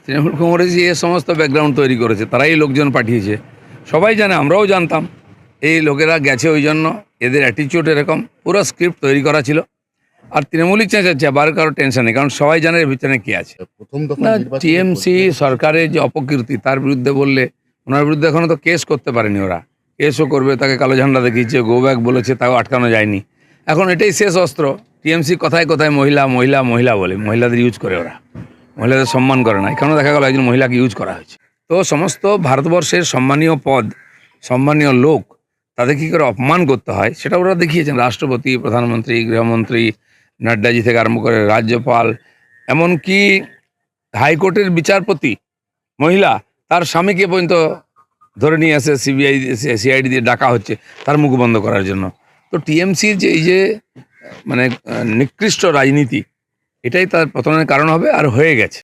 তৃণমূল কংগ্রেস এ সমস্ত ব্যাকগ্রাউন্ড তৈরি করেছে, তারাই লোকজন পাঠিয়েছে। সবাই জানে, আমরাও জানতাম এই লোকেরা গেছে, ওই জন্য এদের অ্যাটিচিউড এরকম, পুরো স্ক্রিপ্ট তৈরি করা ছিল। আর তৃণমূলই চেঁচাচ্ছে, আবার কারো টেনশন নেই, কারণ সবাই জানে এর ভিতরে কি আছে। প্রথম দফা না, নির্বাচনে টিএমসি সরকারের যে অপকীর্তি তার বিরুদ্ধে বললে, ওনার বিরুদ্ধে এখনও তো কেস করতে পারেনি ওরা। কেসও করবে, তাকে কালো ঝান্ডা দেখিয়েছে, গো ব্যাক বলেছে, তাও আটকানো যায়নি। এখন এটাই শেষ অস্ত্র। টিএমসি কথায় কথায় মহিলা মহিলা মহিলা বলে, মহিলাদের ইউজ করে ওরা, মহিলাদের সম্মান করে না। এখানেও দেখা গেল একজন মহিলাকে ইউজ করা হয়েছে। তো সমস্ত ভারতবর্ষের সম্মানীয় পদ, সম্মানীয় লোক, তাদের কী করে অপমান করতে হয় সেটা ওরা দেখিয়েছেন। রাষ্ট্রপতি, প্রধানমন্ত্রী, গৃহমন্ত্রী, নাড্ডাজি থেকে আরম্ভ করে রাজ্যপাল, এমনকি হাইকোর্টের বিচারপতি মহিলা, তার স্বামীকে পর্যন্ত ধরে নিয়ে আসে সিবিআই সিআইডি দিয়ে ডাকা হচ্ছে তার মুখ বন্ধ করার জন্য। তো টিএমসির যে এই যে মানে নিকৃষ্ট রাজনীতি, এটাই তার পতনের কারণ হবে, আর হয়ে গেছে।